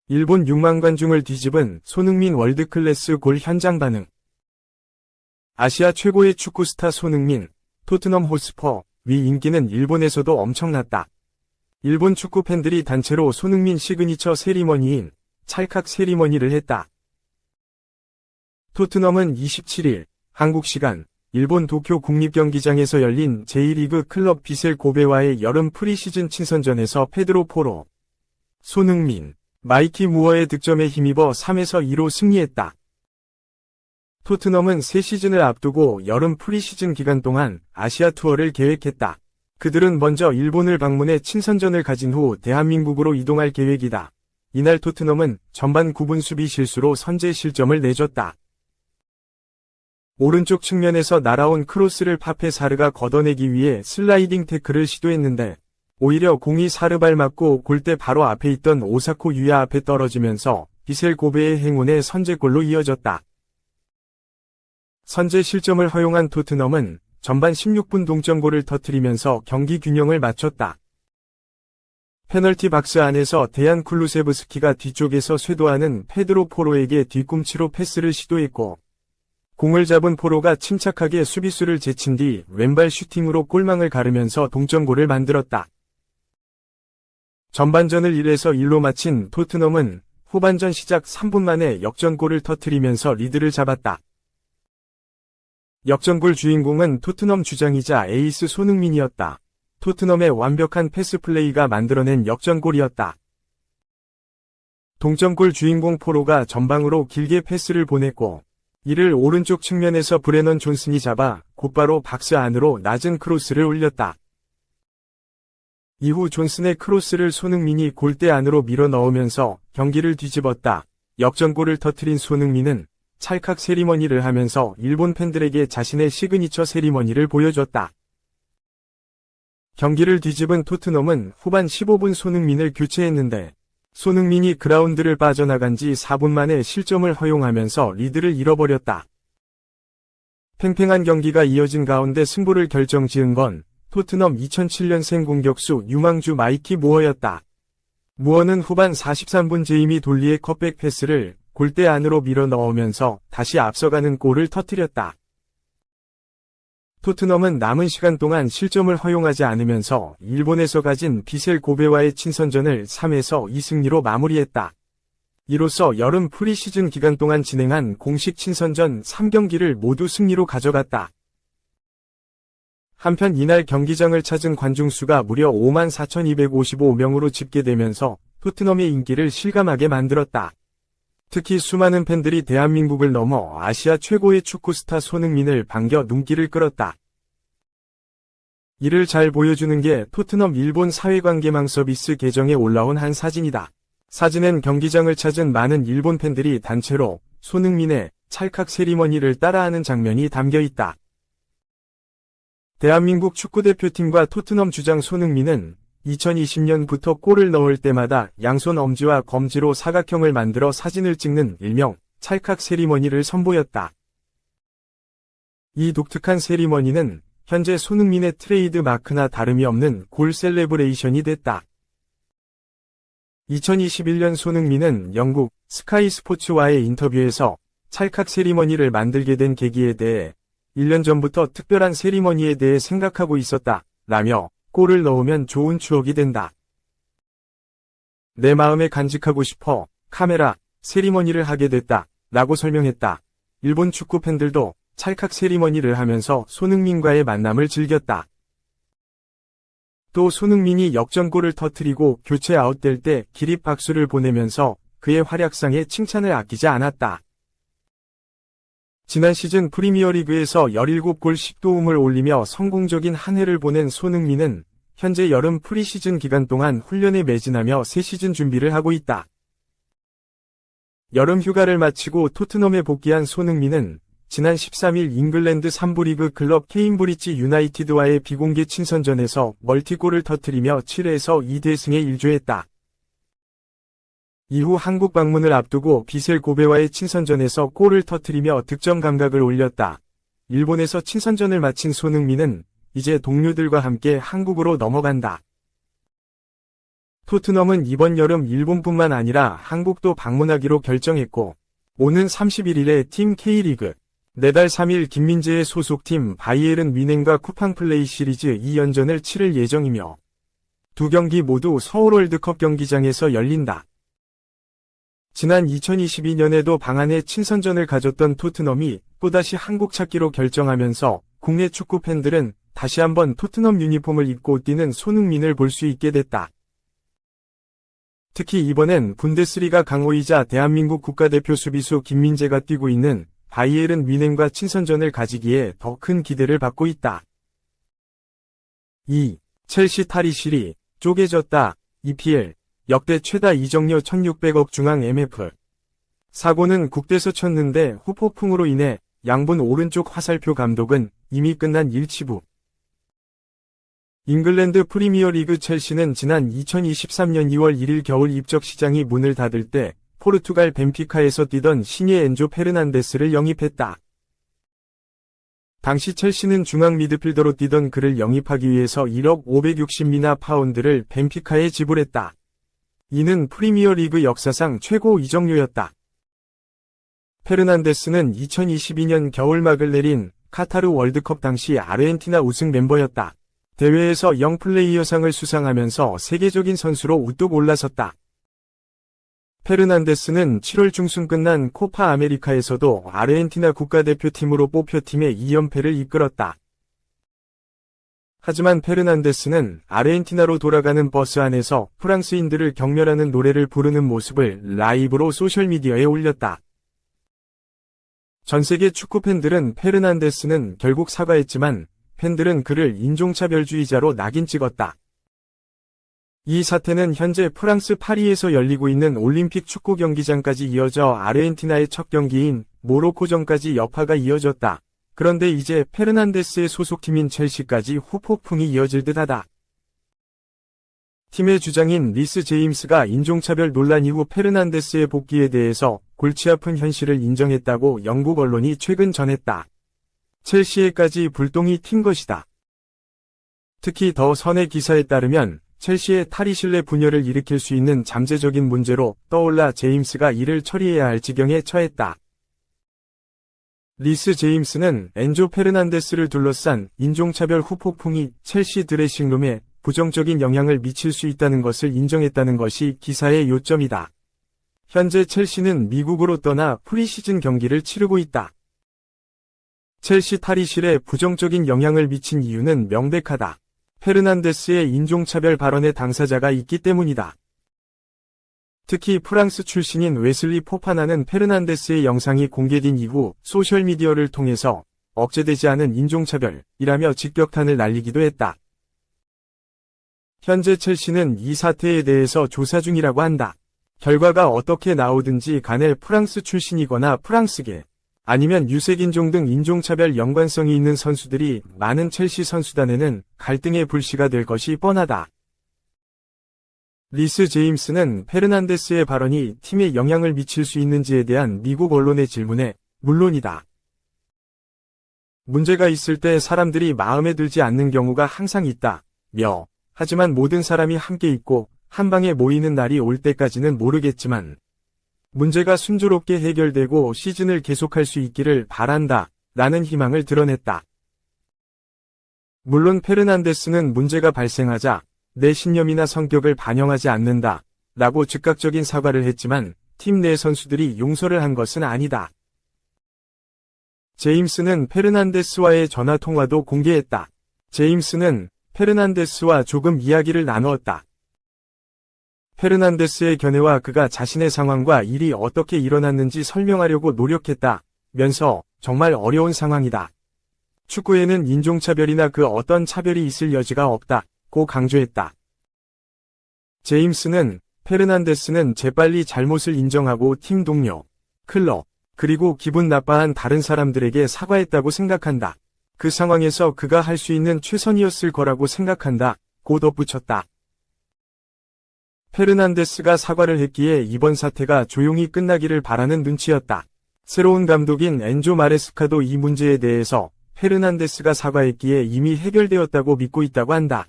일본 6만 관중을 뒤집은 손흥민 월드클래스 골 현장 반응. 아시아 최고의 축구 스타 손흥민, 토트넘 호스퍼, 위 인기는 일본에서도 엄청났다. 일본 축구 팬들이 단체로 손흥민 시그니처 세리머니인 찰칵 세리머니를 했다. 토트넘은 27일 한국 시간 일본 도쿄 국립경기장에서 열린 제1리그 클럽 비셀 고베와의 여름 프리시즌 친선전에서 페드로 포로, 손흥민, 마이키 무어의 득점에 힘입어 3에서 2로 승리했다. 토트넘은 새 시즌을 앞두고 여름 프리시즌 기간 동안 아시아 투어를 계획했다. 그들은 먼저 일본을 방문해 친선전을 가진 후 대한민국으로 이동할 계획이다. 이날 토트넘은 전반 9분 수비 실수로 선제 실점을 내줬다. 오른쪽 측면에서 날아온 크로스를 파페 사르가 걷어내기 위해 슬라이딩 태클을 시도했는데 오히려 공이 사르 발 맞고 골대 바로 앞에 있던 오사코 유야 앞에 떨어지면서 비셀 고베의 행운의 선제골로 이어졌다. 선제 실점을 허용한 토트넘은 전반 16분 동점골을 터뜨리면서 경기 균형을 맞췄다. 페널티 박스 안에서 데얀 쿨루세브스키가 뒤쪽에서 쇄도하는 페드로 포로에게 뒤꿈치로 패스를 시도했고 공을 잡은 포로가 침착하게 수비수를 제친 뒤 왼발 슈팅으로 골망을 가르면서 동점골을 만들었다. 전반전을 1에서 1로 마친 토트넘은 후반전 시작 3분 만에 역전골을 터뜨리면서 리드를 잡았다. 역전골 주인공은 토트넘 주장이자 에이스 손흥민이었다. 토트넘의 완벽한 패스 플레이가 만들어낸 역전골이었다. 동점골 주인공 포로가 전방으로 길게 패스를 보냈고 이를 오른쪽 측면에서 브레넌 존슨이 잡아 곧바로 박스 안으로 낮은 크로스를 올렸다. 이후 존슨의 크로스를 손흥민이 골대 안으로 밀어 넣으면서 경기를 뒤집었다. 역전골을 터뜨린 손흥민은 찰칵 세리머니를 하면서 일본 팬들에게 자신의 시그니처 세리머니를 보여줬다. 경기를 뒤집은 토트넘은 후반 15분 손흥민을 교체했는데 손흥민이 그라운드를 빠져나간 지 4분 만에 실점을 허용하면서 리드를 잃어버렸다. 팽팽한 경기가 이어진 가운데 승부를 결정지은 건 토트넘 2007년생 공격수 유망주 마이키 무어였다. 무어는 후반 43분 제이미 돌리의 컷백 패스를 골대 안으로 밀어 넣으면서 다시 앞서가는 골을 터뜨렸다. 토트넘은 남은 시간 동안 실점을 허용하지 않으면서 일본에서 가진 비셀 고베와의 친선전을 3에서 2승리로 마무리했다. 이로써 여름 프리시즌 기간 동안 진행한 공식 친선전 3경기를 모두 승리로 가져갔다. 한편 이날 경기장을 찾은 관중 수가 무려 54,255명으로 집계되면서 토트넘의 인기를 실감하게 만들었다. 특히 수많은 팬들이 대한민국을 넘어 아시아 최고의 축구 스타 손흥민을 반겨 눈길을 끌었다. 이를 잘 보여주는 게 토트넘 일본 사회관계망 서비스 계정에 올라온 한 사진이다. 사진엔 경기장을 찾은 많은 일본 팬들이 단체로 손흥민의 찰칵 세리머니를 따라하는 장면이 담겨 있다. 대한민국 축구대표팀과 토트넘 주장 손흥민은 2020년부터 골을 넣을 때마다 양손 엄지와 검지로 사각형을 만들어 사진을 찍는 일명 찰칵 세리머니를 선보였다. 이 독특한 세리머니는 현재 손흥민의 트레이드 마크나 다름이 없는 골 셀레브레이션이 됐다. 2021년 손흥민은 영국 스카이 스포츠와의 인터뷰에서 찰칵 세리머니를 만들게 된 계기에 대해 1년 전부터 특별한 세리머니에 대해 생각하고 있었다 라며 골을 넣으면 좋은 추억이 된다. 내 마음에 간직하고 싶어 카메라 세리머니를 하게 됐다 라고 설명했다. 일본 축구 팬들도 찰칵 세리머니를 하면서 손흥민과의 만남을 즐겼다. 또 손흥민이 역전골을 터뜨리고 교체 아웃될 때 기립 박수를 보내면서 그의 활약상에 칭찬을 아끼지 않았다. 지난 시즌 프리미어리그에서 17골 10도움을 올리며 성공적인 한 해를 보낸 손흥민은 현재 여름 프리시즌 기간 동안 훈련에 매진하며 새 시즌 준비를 하고 있다. 여름 휴가를 마치고 토트넘에 복귀한 손흥민은 지난 13일 잉글랜드 3부 리그 클럽 케임브리지 유나이티드와의 비공개 친선전에서 멀티골을 터뜨리며 7에서 2대승에 일조했다. 이후 한국 방문을 앞두고 비셀 고베와의 친선전에서 골을 터뜨리며 득점 감각을 올렸다. 일본에서 친선전을 마친 손흥민은 이제 동료들과 함께 한국으로 넘어간다. 토트넘은 이번 여름 일본뿐만 아니라 한국도 방문하기로 결정했고, 오는 31일에 팀 K리그, 내달 3일 김민재의 소속팀 바이에른 뮌헨과 쿠팡 플레이 시리즈 2연전을 치를 예정이며, 두 경기 모두 서울 월드컵 경기장에서 열린다. 지난 2022년에도 방한해 친선전을 가졌던 토트넘이 또다시 한국 찾기로 결정하면서 국내 축구 팬들은 다시 한번 토트넘 유니폼을 입고 뛰는 손흥민을 볼 수 있게 됐다. 특히 이번엔 분데스리가 강호이자 대한민국 국가대표 수비수 김민재가 뛰고 있는 바이에른 뮌헨과 친선전을 가지기에 더 큰 기대를 받고 있다. 2. 첼시 탈의실이 쪼개졌다. EPL 역대 최다 이적료 1600억 중앙 MF. 사고는 국대서 쳤는데 후폭풍으로 인해 양분 오른쪽 화살표 감독은 이미 끝난 일치부. 잉글랜드 프리미어리그 첼시는 지난 2023년 2월 1일 겨울 입적 시장이 문을 닫을 때 포르투갈 벤피카에서 뛰던 신예 엔조 페르난데스를 영입했다. 당시 첼시는 중앙 미드필더로 뛰던 그를 영입하기 위해서 1억 560미나 파운드를 벤피카에 지불했다. 이는 프리미어리그 역사상 최고 이적료였다. 페르난데스는 2022년 겨울막을 내린 카타르 월드컵 당시 아르헨티나 우승 멤버였다. 대회에서 영플레이어상을 수상하면서 세계적인 선수로 우뚝 올라섰다. 페르난데스는 7월 중순 끝난 코파 아메리카에서도 아르헨티나 국가대표팀으로 뽑혀 팀의 2연패를 이끌었다. 하지만 페르난데스는 아르헨티나로 돌아가는 버스 안에서 프랑스인들을 경멸하는 노래를 부르는 모습을 라이브로 소셜미디어에 올렸다. 전세계 축구팬들은 페르난데스는 결국 사과했지만 팬들은 그를 인종차별주의자로 낙인 찍었다. 이 사태는 현재 프랑스 파리에서 열리고 있는 올림픽 축구 경기장까지 이어져 아르헨티나의 첫 경기인 모로코전까지 여파가 이어졌다. 그런데 이제 페르난데스의 소속팀인 첼시까지 후폭풍이 이어질 듯하다. 팀의 주장인 리스 제임스가 인종차별 논란 이후 페르난데스의 복귀에 대해서 골치 아픈 현실을 인정했다고 영국 언론이 최근 전했다. 첼시에까지 불똥이 튄 것이다. 특히 더 선의 기사에 따르면 첼시의 탈의실 내 분열을 일으킬 수 있는 잠재적인 문제로 떠올라 제임스가 이를 처리해야 할 지경에 처했다. 리스 제임스는 엔조 페르난데스를 둘러싼 인종차별 후폭풍이 첼시 드레싱룸에 부정적인 영향을 미칠 수 있다는 것을 인정했다는 것이 기사의 요점이다. 현재 첼시는 미국으로 떠나 프리시즌 경기를 치르고 있다. 첼시 탈의실에 부정적인 영향을 미친 이유는 명백하다. 페르난데스의 인종차별 발언의 당사자가 있기 때문이다. 특히 프랑스 출신인 웨슬리 포파나는 페르난데스의 영상이 공개된 이후 소셜미디어를 통해서 억제되지 않은 인종차별이라며 직격탄을 날리기도 했다. 현재 첼시는 이 사태에 대해서 조사 중이라고 한다. 결과가 어떻게 나오든지 간에 프랑스 출신이거나 프랑스계, 아니면 유색인종 등 인종차별 연관성이 있는 선수들이 많은 첼시 선수단에는 갈등의 불씨가 될 것이 뻔하다. 리스 제임스는 페르난데스의 발언이 팀에 영향을 미칠 수 있는지에 대한 미국 언론의 질문에 물론이다. 문제가 있을 때 사람들이 마음에 들지 않는 경우가 항상 있다며, 하지만 모든 사람이 함께 있고 한 방에 모이는 날이 올 때까지는 모르겠지만 문제가 순조롭게 해결되고 시즌을 계속할 수 있기를 바란다 라는 희망을 드러냈다. 물론 페르난데스는 문제가 발생하자 내 신념이나 성격을 반영하지 않는다 라고 즉각적인 사과를 했지만 팀 내 선수들이 용서를 한 것은 아니다. 제임스는 페르난데스와의 전화 통화도 공개했다. 제임스는 페르난데스와 조금 이야기를 나누었다. 페르난데스의 견해와 그가 자신의 상황과 일이 어떻게 일어났는지 설명하려고 노력했다면서 정말 어려운 상황이다. 축구에는 인종차별이나 그 어떤 차별이 있을 여지가 없다고 강조했다. 제임스는 페르난데스는 재빨리 잘못을 인정하고 팀 동료, 클럽, 그리고 기분 나빠한 다른 사람들에게 사과했다고 생각한다. 그 상황에서 그가 할 수 있는 최선이었을 거라고 생각한다고 덧붙였다. 페르난데스가 사과를 했기에 이번 사태가 조용히 끝나기를 바라는 눈치였다. 새로운 감독인 엔조 마레스카도 이 문제에 대해서 페르난데스가 사과했기에 이미 해결되었다고 믿고 있다고 한다.